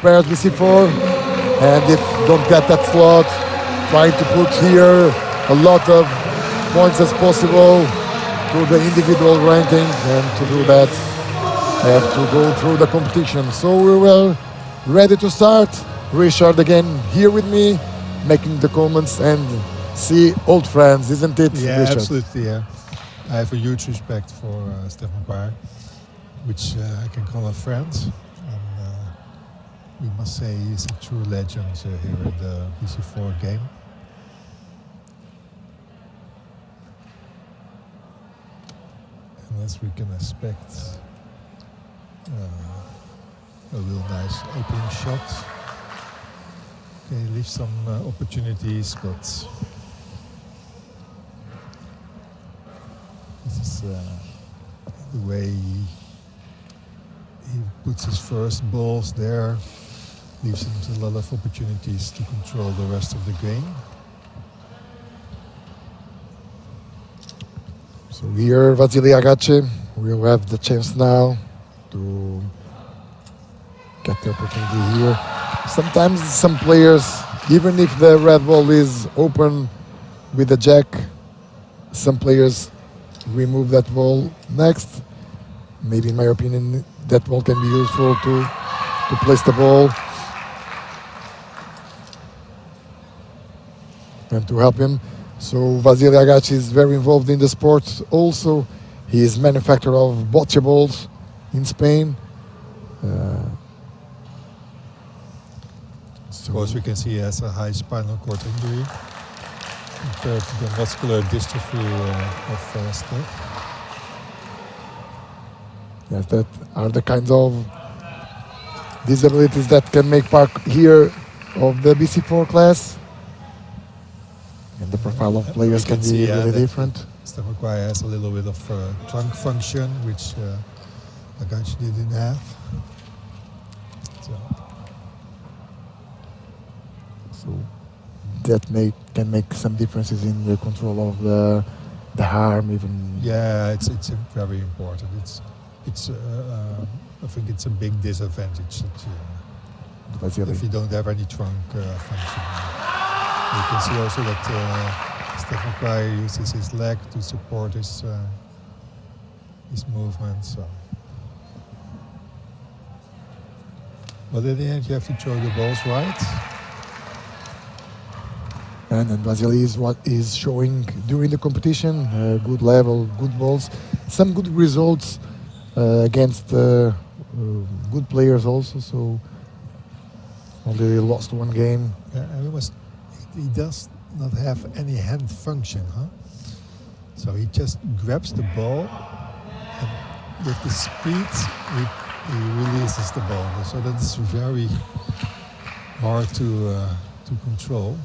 pairs BC4, and if don't get that slot, trying to put here a lot of points as possible to the individual ranking, and to do that I have to go through the competition. So we were ready to start. Richard again here with me, making the comments, and see old friends, isn't it, Yeah, Richard? absolutely. Yeah, I have a huge respect for Steph McGuire, which I can call a friend. And we must say he's a true legend here in the BC4 game. And as we can expect, a real nice opening shot. Okay, leaves some opportunities, but this is the way he puts his first balls there, leaves him a lot of opportunities to control the rest of the game. So here Vasile Agache will have the chance now to get the opportunity here. Sometimes some players, even if the red ball is open with the jack, some players remove that ball next. Maybe in my opinion that ball can be useful to place the ball and to help him. So Vasile Agache is very involved in the sport also. He is manufacturer of Boccia balls in Spain. Of course, we can see he has a high spinal cord injury compared to the muscular dystrophy of Steph. Yes, that are the kinds of disabilities that can make part here of the BC4 class. And the profile of players can be really different. Steph McGuire has a little bit of trunk function, which Agache didn't have. So that can make some differences in the control of the arm, even. Yeah, it's very important. I think it's a big disadvantage that if you don't have any trunk function. You can see also that Steph McGuire uses his leg to support his movement. So. But in the end, you have to throw the balls right. And then Vasile is what is showing during the competition, good level, good balls, some good results against good players also. So only lost one game. Yeah, and he does not have any hand function, huh? So he just grabs the ball, and with the speed he releases the ball. So that's very hard to control.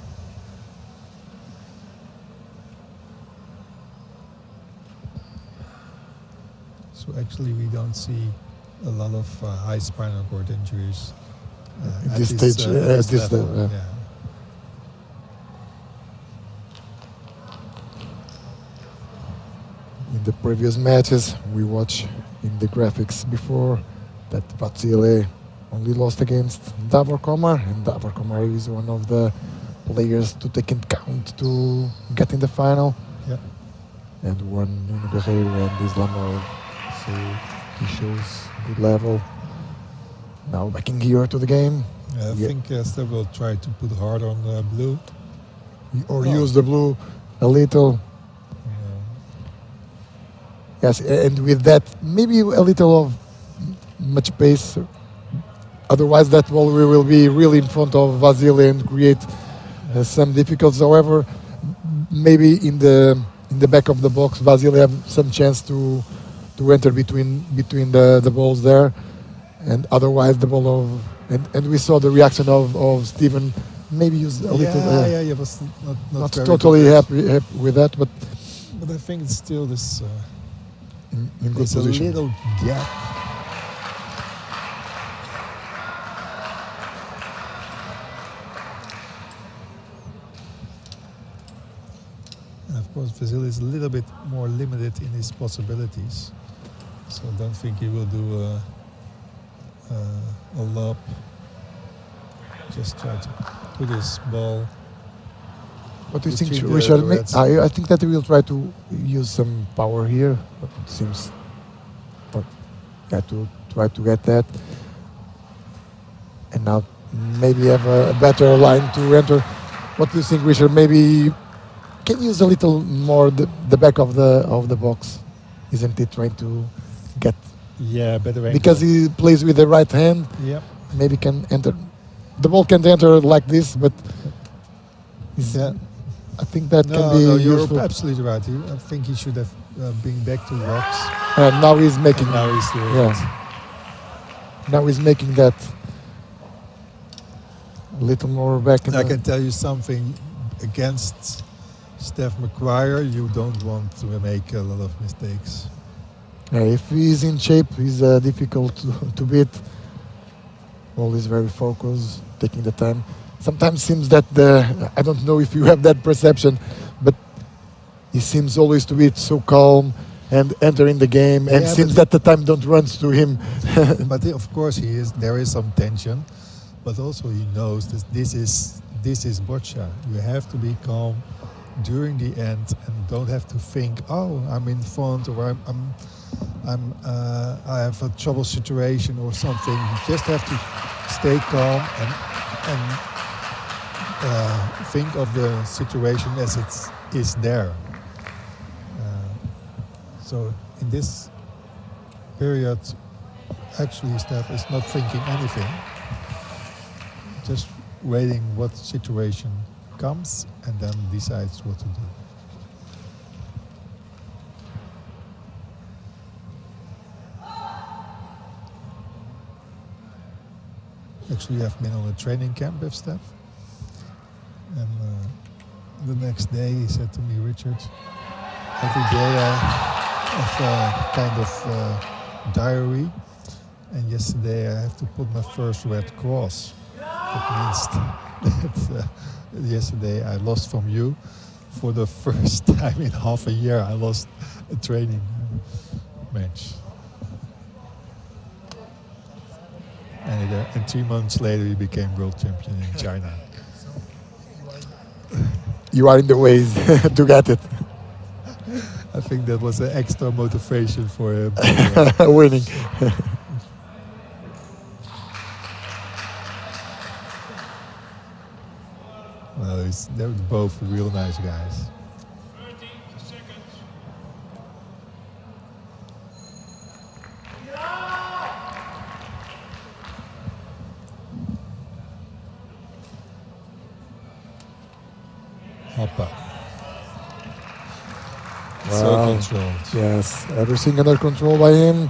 So actually we don't see a lot of high spinal cord injuries at this stage, at this level. level. Yeah. In the previous matches, we watched in the graphics before that Vasile only lost against Davor Komar, and Davor Komar is one of the players to take into account to get in the final. Yeah. And won Nuno Guerreiro and Islamov. So he shows good level. Now backing here to the game. I think Steph will try to put hard on blue. Or use the blue a little. Yes, and with that, maybe a little of much pace. Otherwise, that ball will be really in front of Vasile and create some difficulties. However, maybe in the back of the box, Vasile have some chance to enter between the balls there, and otherwise the ball of and we saw the reaction of Steven. Maybe used a little. He was not very totally good. happy with that, but I think it's still this. In good there's position. a little gap. And of course, Vasile is a little bit more limited in his possibilities, so I don't think he will do a lob just try to put his ball. What do you think, between the Richard? reds. I think that he will try to use some power here. But it seems, but yeah, to try to get that, and now maybe have a better line to enter. What do you think, Richard? Maybe can use a little more the back of the box, isn't it? Trying to get Yeah, better angle. because he plays with the right hand. Yeah. Maybe can enter. The ball can't enter like this, but Yeah. I think that No, can be no, you're useful. absolutely right. I think he should have been back to rocks. And now he's making. And now he's doing yeah. it. Now he's making that a little more back. In I the, can tell you something against Steph McGuire. You don't want to make a lot of mistakes. yeah, if he's in shape, he's difficult to beat. Always very focused, taking the time. Sometimes seems that I don't know if you have that perception, but he seems always to be so calm and entering the game, and Yeah, seems but that the time don't run to him. But of course, there is some tension, but also he knows that this is Boccia. You have to be calm during the end and don't have to think, oh, I'm in front or I have a trouble situation or something. You just have to stay calm and think of the situation as it is there. So in this period, actually Steph is not thinking anything, just waiting what situation comes and then decides what to do. Actually, I've been on a training camp with Steph, and the next day he said to me, Richard, every day I have a kind of diary, and yesterday I have to put my first red cross. That means that yesterday I lost from you. For the first time in half a year, I lost a training match. And 3 months later, he became world champion in China. You are in the ways to get it. I think that was an extra motivation for him. Winning. Well, they're both real nice guys. 30 seconds. Hoppa. Wow. So controlled. Yes, everything under control by him.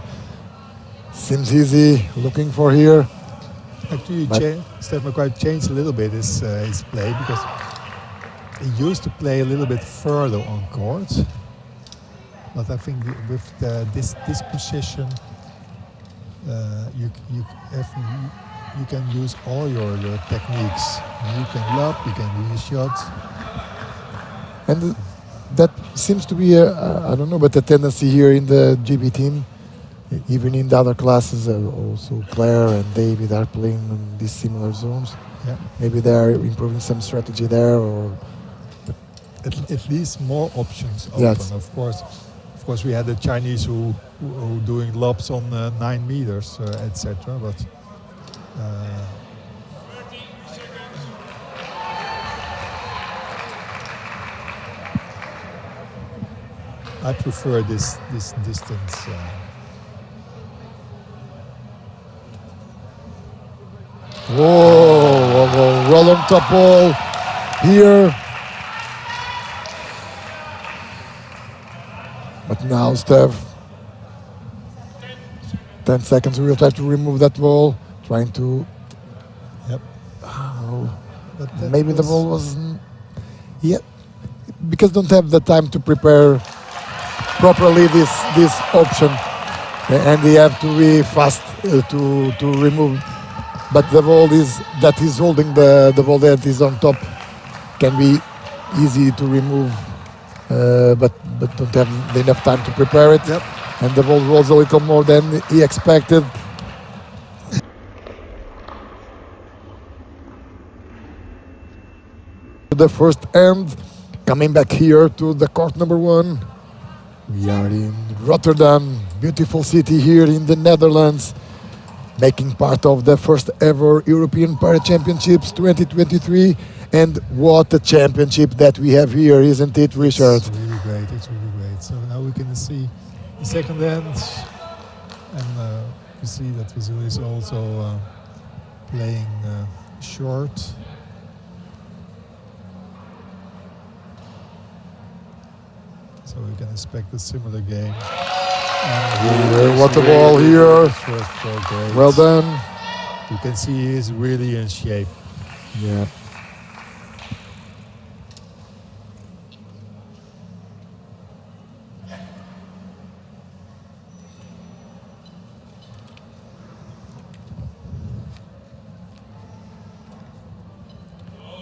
Seems easy. Looking for here. Actually, But- Steph McGuire changed a little bit his play because he used to play a little bit further on court. But I think with this position, you can use all your techniques. You can lob, you can do your shots. And that seems to be, I don't know, but a tendency here in the GB team. Even in the other classes, also Claire and David are playing in these similar zones. Yeah. Maybe they are improving some strategy there, or At least more options open. Yes. Of course, we had the Chinese who doing lobs on 9 meters, etc. But 30 seconds. I prefer this distance. whoa, roll on top ball here. But now Steph, 10 seconds, we will try to remove that ball, trying to, Yep. But that maybe the ball was, yeah, because don't have the time to prepare properly this option, and they have to be fast to remove. But the ball that is holding the ball that is on top can be easy to remove, but don't have enough time to prepare it. Yep. And the ball rolls a little more than he expected. the first end. Coming back here to the court number 1. We are in Rotterdam, beautiful city here in the Netherlands, making part of the first ever European Para Championships 2023. And what a championship that we have here, isn't it, Richard? It's really great. It's really great. So now we can see the second end, and you see that Vasile is also playing short. So we can expect a similar game. What a ball here. First ball, great. Well done. You can see he is really in shape. Yeah.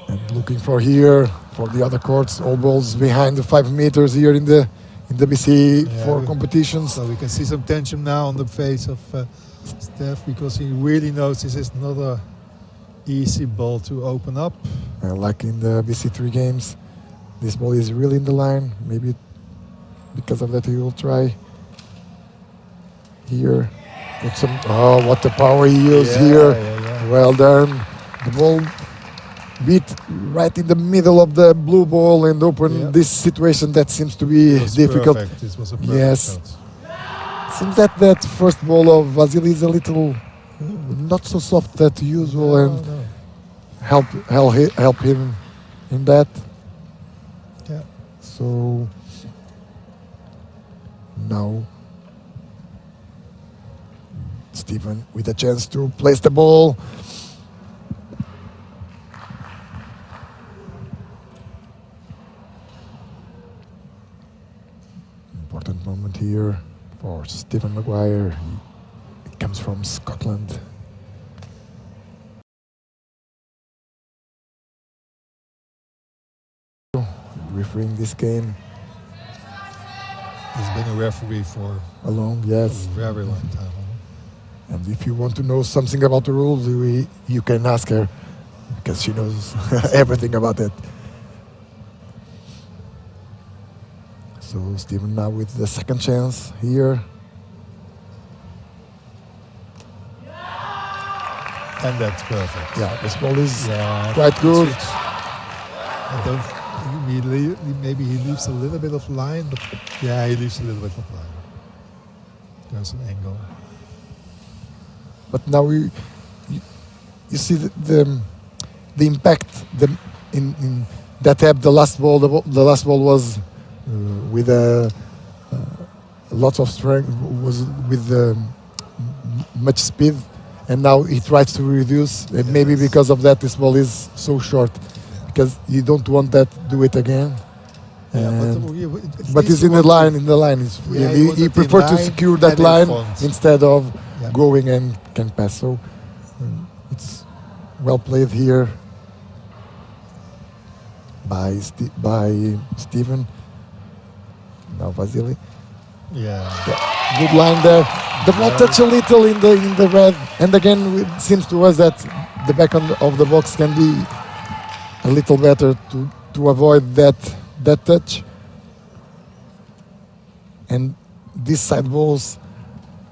And looking for here for the other courts, all balls behind the 5 meters here in the BC4 competitions. So we can see some tension now on the face of Steph, because he really knows this is not a easy ball to open up. Like in the BC3 games, this ball is really in the line. Maybe because of that he will try here. With some, oh, what the power he used here. Well done. The ball beat right in the middle of the blue ball and open this situation that seems to be difficult. Perfect. This was a perfect Yes. shot. Seems that first ball of Vasile is a little not so soft as usual, and No. help him in that. Yeah. So now Stephen with a chance to place the ball. Important moment here for Stephen McGuire. He comes from Scotland. Refereeing this game He's been a referee for along, a yes. very long time. And if you want to know something about the rules, you can ask her, because she knows everything about it. So Stephen now with the second chance here. And that's perfect. Yeah, this ball is Yeah, quite good. I don't. Maybe he leaves a little bit of line, but yeah, he leaves a little bit of line. There's an angle. But now you see the impact in that tap. The last ball was with lots of strength, was with much speed, and now he tries to reduce. And maybe because of that, this ball is so short, because you don't want that do it again. But he's in the line. He prefers to secure that line instead of going and can pass. So it's well played here by Stephen. Now Vasile. Yeah. Good line there. The ball touched a little in the red, and again it seems to us that the back of the box can be a little better to avoid that touch. And these side balls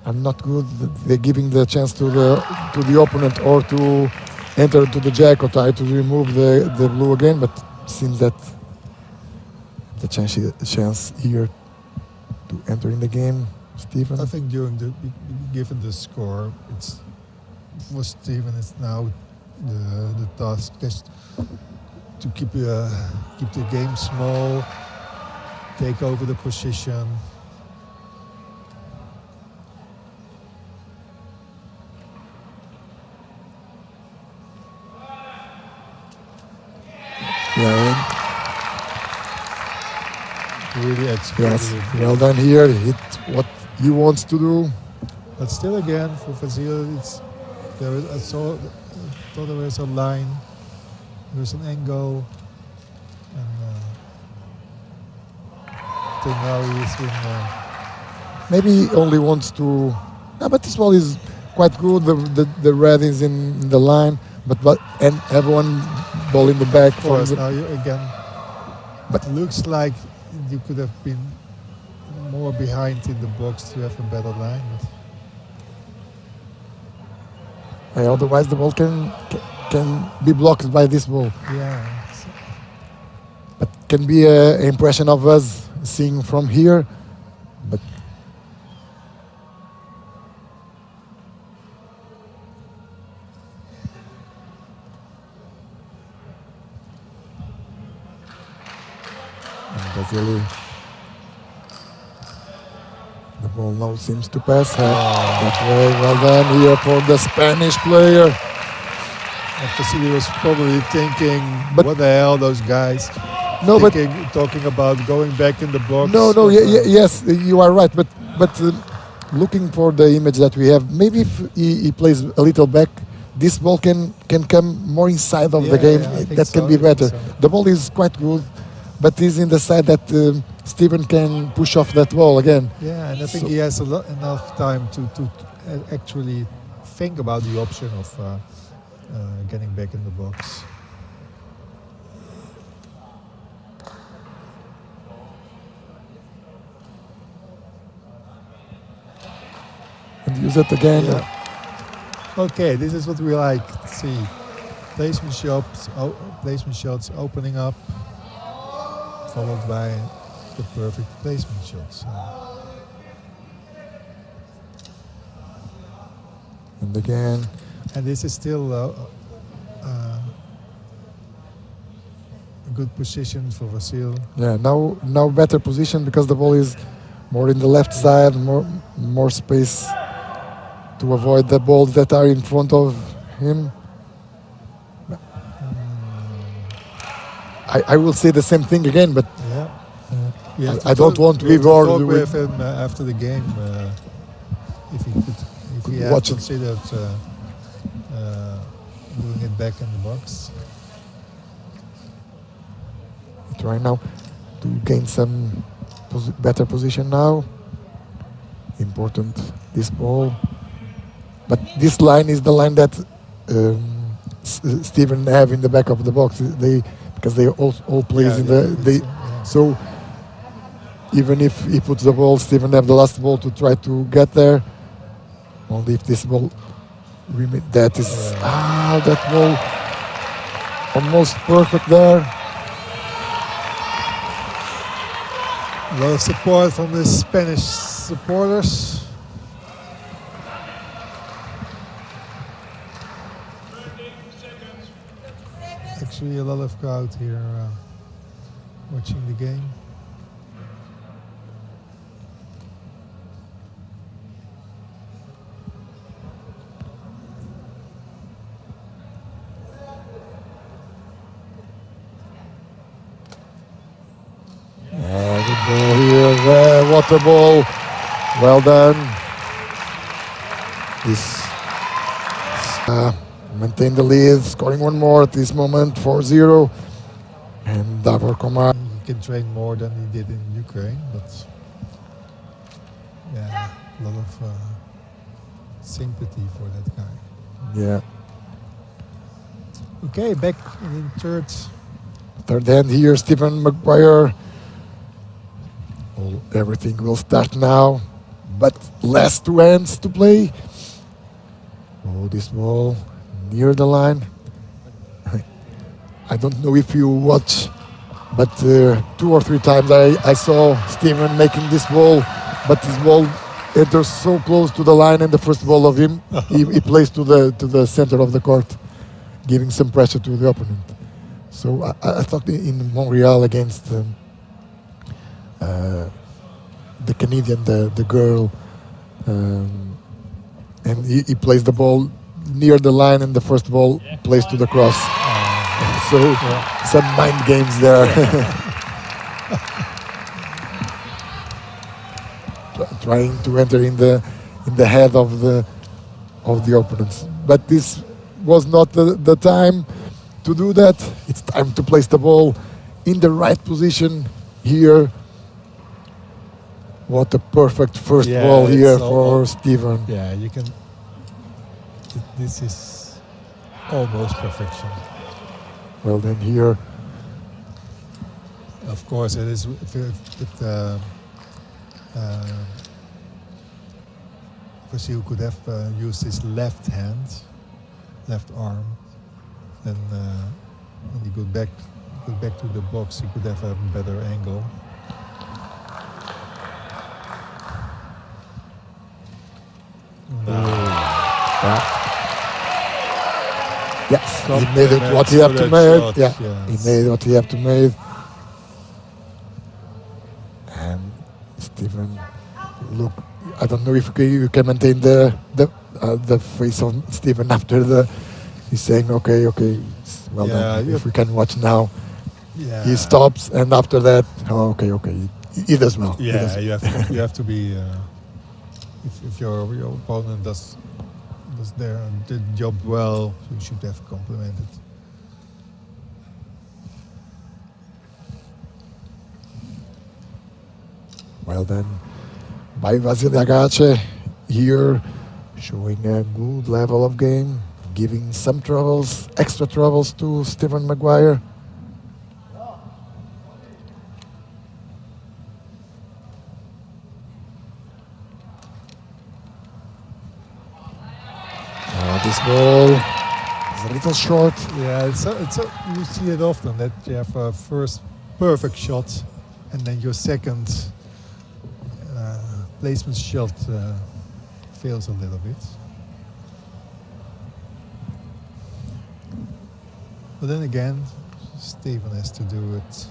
are not good. They're giving the chance to the opponent or to enter to the jack or try to remove the blue again. But it seems that the chance here to enter in the game, Stephen. I think given the score, it's for Stephen. It's now the task just to keep the game small, take over the position. Yeah. Really executed. Yes. Well done here. Hit what he wants to do. But still, again, for Vasile, I thought there was a line. There's an angle, and till now he's been. Maybe he only wants to. But this ball is quite good. The red is in the line. but and have one ball in the back Of from course, the, now you again. But- It looks like you could have been more behind in the box to have a better line. otherwise the ball can be blocked by this ball. Yeah. But can be an impression of us seeing from here. But Vasile, the ball now seems to pass that way. Well done here for the Spanish player. And Vasile was probably thinking, But- what the hell, those guys? No, but Talking about going back in the box. no, but, yes, you are right. But looking for the image that we have, maybe if he plays a little back, this ball can come more inside of the Yeah, game. yeah, I think That can so, be I think better. so. The ball is quite good, but he's in the side that Steven can push off that ball again. Yeah, and I think So- he has enough time to actually think about the option of getting back in the box. And use it again. Yeah. Okay, this is what we like to see. Placement shots opening up, followed by the perfect placement shots. And again. And this is still a good position for Vasile. Yeah, now better position because the ball is more in the left side, more space to avoid the balls that are in front of him. I will say the same thing again, but Yeah. We have I don't want to we be have bored talk with- with him after the game if he had watch it. considered doing it back in the box. try now to gain some better position now. Important, this ball. But this line is the line that Steven have in the back of the box. Because they all plays in the so even if he puts the ball, Steven have the last ball to try to get there. Only if this ball that is that ball almost perfect there. A lot of support from the Spanish supporters. Actually, a lot of crowd here watching the game. Good ball here, water ball. Well done. This maintain the lead, scoring one more at this moment, 4-0. And Davor Komar. He can train more than he did in Ukraine, but yeah, a lot of sympathy for that guy. Yeah. Okay, back in third. Third hand here, Stephen McGuire. Everything will start now, but last two hands to play. Oh, this ball near the line. I don't know if you watch, but 2 or 3 times I saw Steven making this ball, but this ball enters so close to the line, and the first ball of him, he plays to the center of the court, giving some pressure to the opponent. So I thought in Montreal against the Canadian, the girl, and he plays the ball near the line, and the first ball plays to the cross. So some mind games there. Trying to enter in the head of the opponents, but this was not the time to do that. It's time to place the ball in the right position here. What a perfect first ball here for Steven. Yeah, you can. This is almost perfection. Well, then here, Of course, it is if the Vasile could have used his left hand, left arm, then when he got back to the box, he could have a better angle. yeah. Yes, he made it Compliment what he have to that make. shot, Yeah, yes. he made what he have to make. And Steven, look, I don't know if you can maintain the face of Steven after he's saying okay, well Yeah, done. If we can watch now, Yeah. he stops, and after that, oh, okay, he does well. He does Yeah, you have to be. If your opponent does the job well, you should have complimented. Well done by Vasile Agache here, showing a good level of game, giving some troubles, extra troubles to Stephen McGuire. This ball is a little short. Yeah, you see it often that you have a first perfect shot, and then your second placement shot fails a little bit. But then again, Steven has to do it.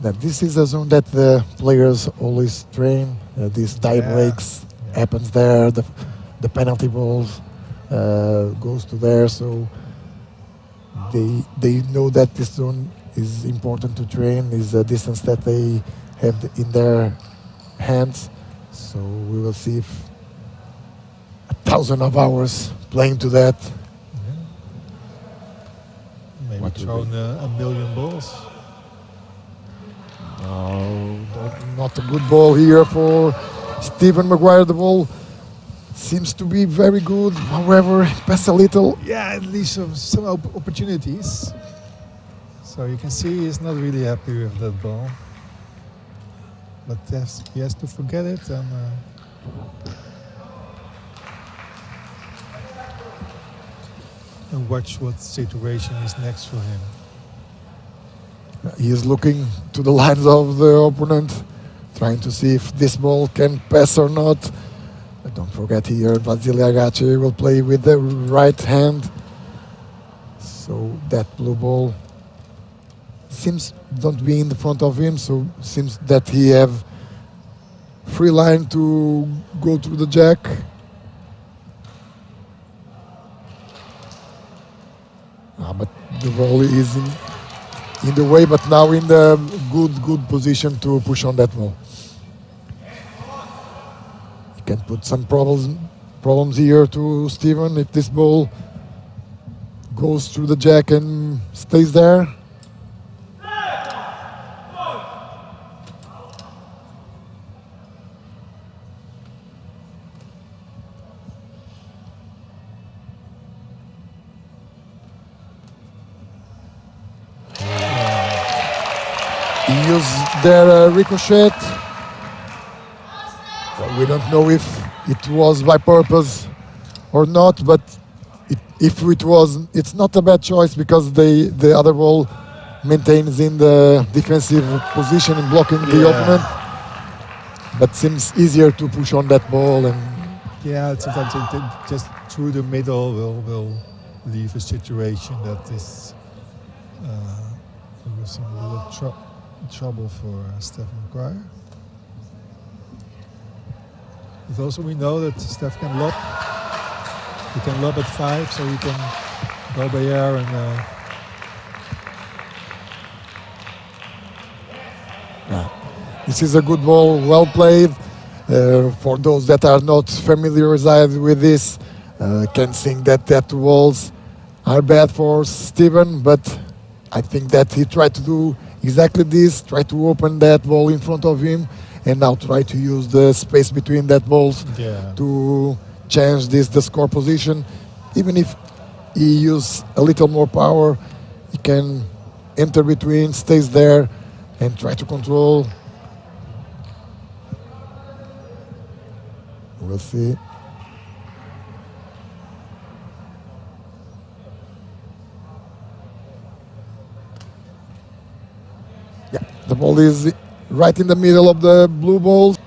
Now, this is a zone that the players always train. These tie breaks happens there. The penalty balls goes to there, so they know that this zone is important to train. Is a distance that they have in their hands. So we will see if 1,000 of hours playing to that. Maybe What would thrown be? a million balls. No, not a good ball here for Stephen McGuire. The ball seems to be very good. However, pass a little. Yeah, at least some opportunities. So you can see he's not really happy with that ball. But he has to forget it and watch what situation is next for him. He is looking to the lines of the opponent, trying to see if this ball can pass or not. But don't forget here, Vasile Agache will play with the right hand. So that blue ball seems don't be in the front of him, so seems that he have free line to go through the jack. But the ball is in the way, but now in the good position to push on that ball. He can put some problems here to Steven if this ball goes through the jack and stays there. He used their ricochet. Well, we don't know if it was by purpose or not, but if it was, it's not a bad choice because the other ball maintains in the defensive position and blocking the opponent. But seems easier to push on that ball, and Yeah, sometimes it just through the middle will leave a situation that is with some little trouble for Steph McGuire. But also we know that Steph can lob. He can lob at 5, so he can go by air and this is a good ball, well played. For those that are not familiarized with this, can think that walls are bad for Steven, but I think that he tried to do exactly this, try to open that ball in front of him and now try to use the space between that balls Yeah. to change the score position. Even if he use a little more power, he can enter between, stays there, and try to control. We'll see. Yeah, the ball is right in the middle of the blue balls.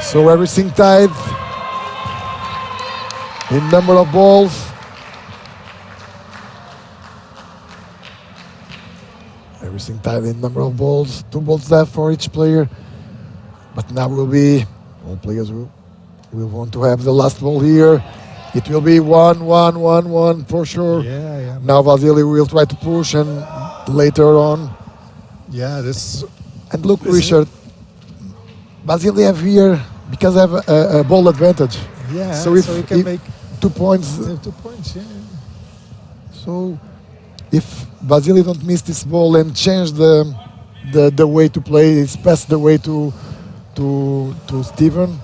So everything tied in number of balls. Everything tied in number of balls. 2 balls left for each player. But now will be, all players will want to have the last ball here. It will be 1-1-1-1 for sure. Yeah, yeah. Now Vasile will try to push, and later on. Yeah, this. And look, This is- Richard, Vasile have here, because have a ball advantage. Yeah, So if you can if- make 2 points. 2 points. Yeah. So if Vasile don't miss this ball and change the way to play, it's pass the way to Steven,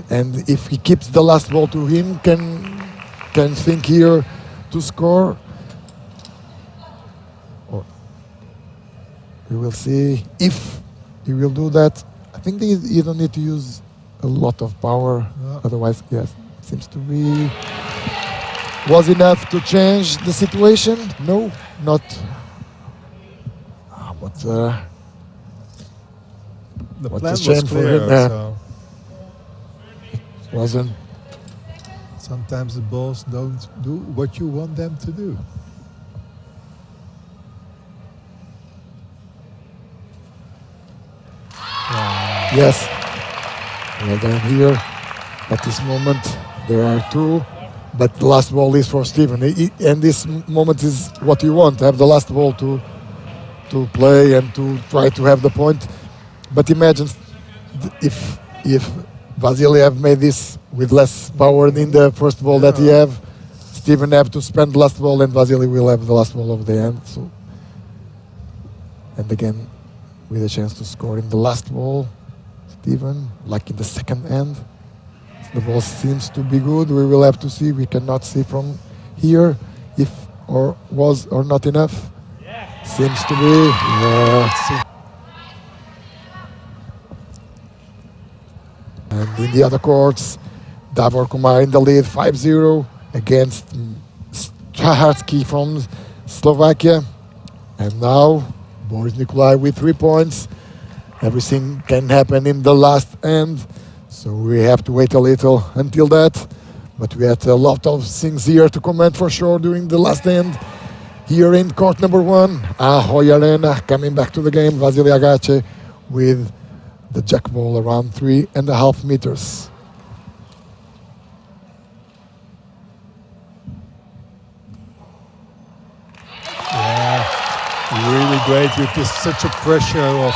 and if he keeps the last ball to him, can think here to score. Or we will see if he will do that. I think you don't need to use a lot of power, No. otherwise, yes, seems to be was enough to change the situation. No, not. But The What plan a was shame for clear. him, yeah. So wasn't. sometimes the balls don't do what you want them to do. Yes. Well done here. At this moment, there are 2, but the last ball is for Steven. And this moment is what you want, have the last ball to play and to try to have the point. But imagine if Vasile have made this with less power in the first ball that he have, Steven have to spend the last ball, and Vasile will have the last ball of the end. So, and again, with a chance to score in the last ball, Steven, like in the second end. The ball seems to be good. We will have to see. We cannot see from here if or was or not enough. Seems to be. Yeah. And in the other courts, Davor Kumar in the lead 5-0 against Straharsky from Slovakia. And now Boris Nikolai with 3 points. Everything can happen in the last end. So we have to wait a little until that. But we had a lot of things here to comment for sure during the last end. Here in court number 1, Ahoy Arena coming back to the game. Vasile Agache with the jack ball around 3.5 meters. Yeah, really great with this such a pressure of.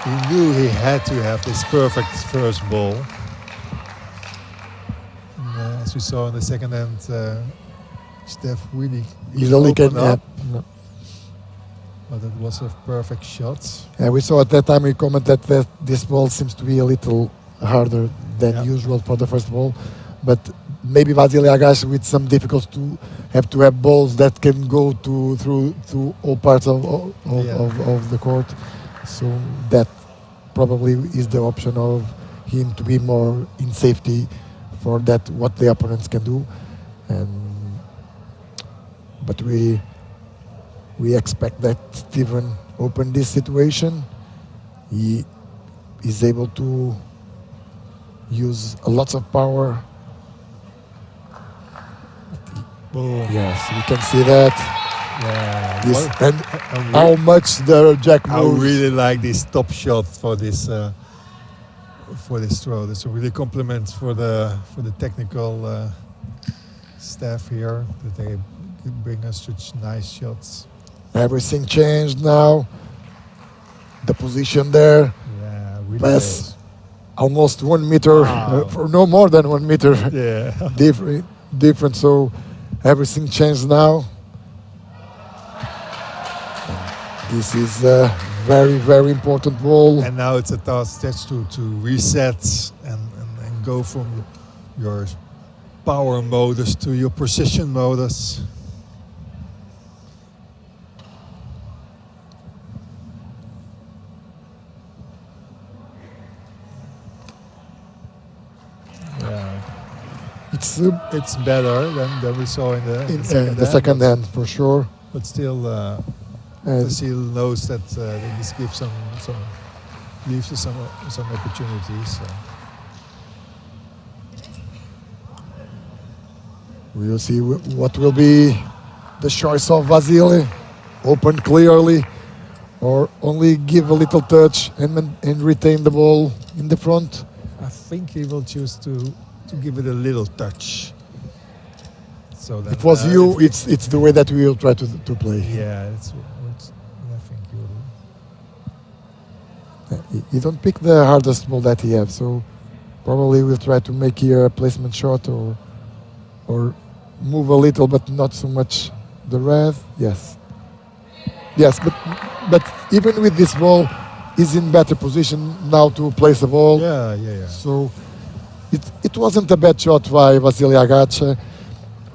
He knew he had to have this perfect first ball. And, as we saw in the second end, Steph really Easily can. opened up, No. but it was a perfect shot. Yeah, we saw at that time, we commented that this ball seems to be a little harder than Yeah. usual for the first ball. But maybe Vasile Agache with some difficulty to have balls that can go through all parts of the court. So that probably is the option of him to be more in safety for that what the opponents can do. But we expect that Steven open this situation. He is able to use lots of power. Boom. Yes, we can see that. Yeah. This, What- and I how much the jack I moves. really like this top shot for this throw. It's a really compliment for the technical staff here that they bring us such nice shots. Everything changed now. The position there, Yeah, really pass almost 1 meter, Wow. for no more than 1 meter great. Yeah. different. So everything changed now. This is a very, very important ball. And now it's a task to reset and go from your power modus to your precision modus. Yeah, it's better than we saw in the second hand for sure. But still, Vasile knows that this gives leaves us some opportunities. We will see what will be the choice of Vasile. Open clearly, or only give a little touch and retain the ball in the front. I think he will choose to give it a little touch. So then, It was you. It's the way that we will try to play. Yeah, that's what I think you will. You don't pick the hardest ball that he has, so probably we'll try to make here a placement shot or move a little, but not so much the red. Yes, but even with this ball, he's in better position now to place the ball. Yeah. So it wasn't a bad shot by Vasile Agache,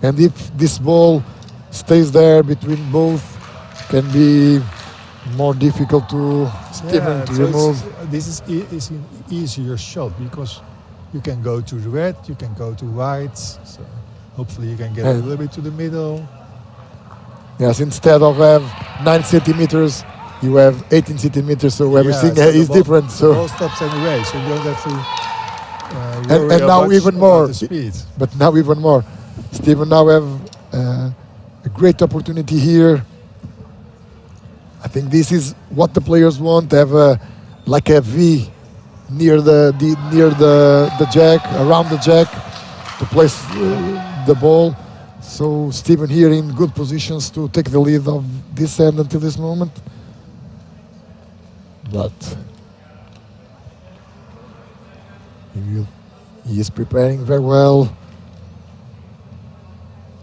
and if this ball stays there between both, can be more difficult to Steven to remove. This is an easier shot because you can go to the red, you can go to white. So hopefully you can get a little bit to the middle. Yes, instead of have 9 centimeters, you have 18 centimeters, so everything is different. So the ball stops anyway, so you don't have to worry and now about, even more. the speed. But now even more. Steven now have a great opportunity here. I think this is what the players want. Have like a V near the jack, around the jack, to place the ball. So Steven here in good positions to take the lead of this end until this moment. But he is preparing very well.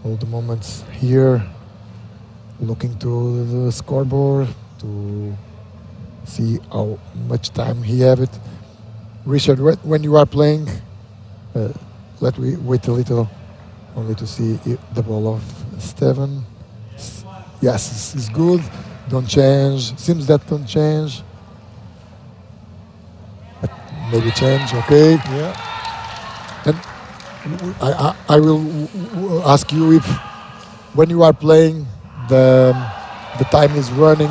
All the moments here, looking to the scoreboard to see how much time he have it. Richard, when you are playing, let me wait a little, only to see the ball of Steven. Yes, it's good. Don't change. Seems that don't change. But maybe change. Okay. Yeah. And I will ask you if, when you are playing, the time is running.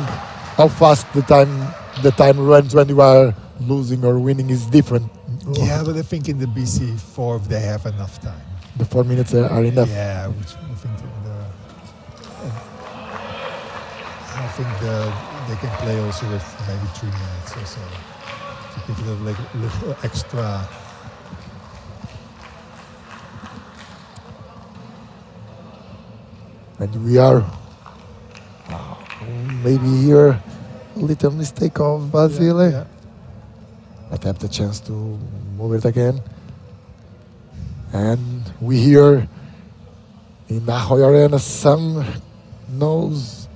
How fast the time runs when you are losing or winning is different. Yeah, but I think in the BC4 they have enough time. The 4 minutes are enough. Yeah, which I think they can play also with maybe 3 minutes or so to give it a little extra. And we are maybe here a little mistake of Vasile. Yeah. But have the chance to move it again. And we hear in Ahoy Arena some noise.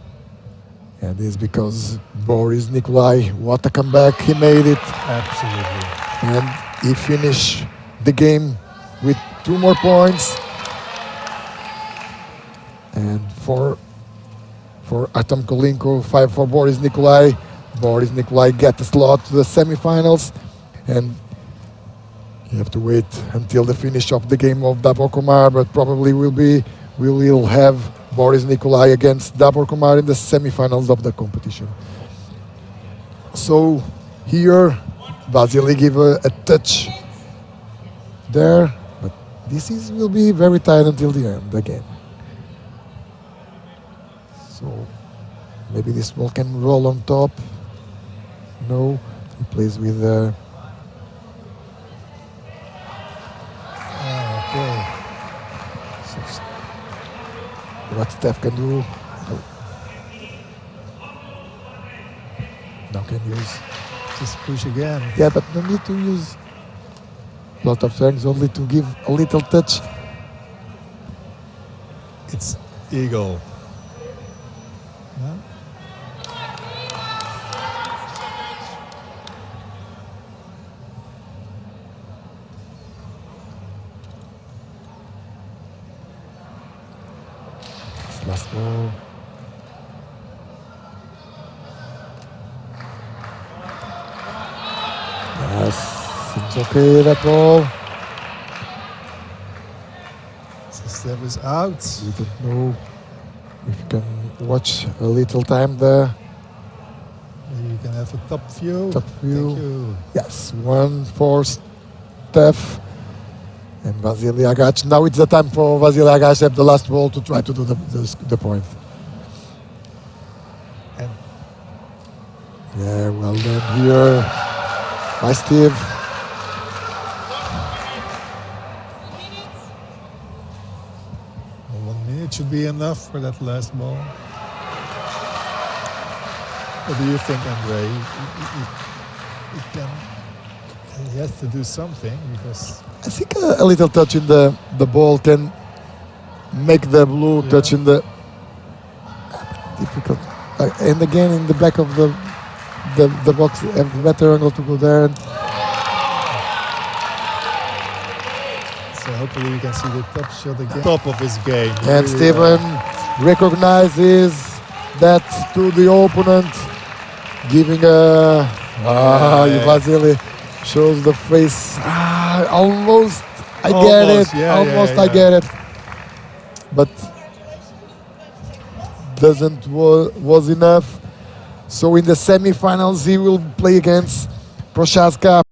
And it's because Boris Nikolai, what a comeback, he made it. Absolutely. And he finished the game with 2 more points. And for Artem Kolinko, 5 for Boris Nikolai. Boris Nikolai get a slot to the semifinals, and you have to wait until the finish of the game of Davor Kumar, but probably we will have Boris Nikolai against Davor Kumar in the semifinals of the competition. So here Vasile give a touch there, but this will be very tight until the end again. So maybe this ball can roll on top. No, he plays with Okay. so what Steph can do. Now can use. Just push again. Yeah, but no need to use a lot of strength, only to give a little touch. It's eagle. Last ball. Yes, seems okay, that ball. Serve is out. We don't know if you can watch a little time there. Maybe you can have a top view. Top view. Thank you. Yes, 1 for Steph and Vasile Agache. Now it's the time for Vasile Agache to have the last ball to try to do the point. And Yeah, well done here by Steve. well, 1 minute should be enough for that last ball. What do you think, Andre? He has to do something because I think a little touch in the ball can make the blue touch in the difficult. And again in the back of the box, have better angle to go there. And so hopefully we can see the top shot again. Top of his game. And Really, Steven recognizes that to the opponent, giving a Vasile shows the face. Almost, I get Almost, it. yeah, Almost, yeah, I yeah. get it. But doesn't was enough. So in the semifinals, he will play against Prochaska.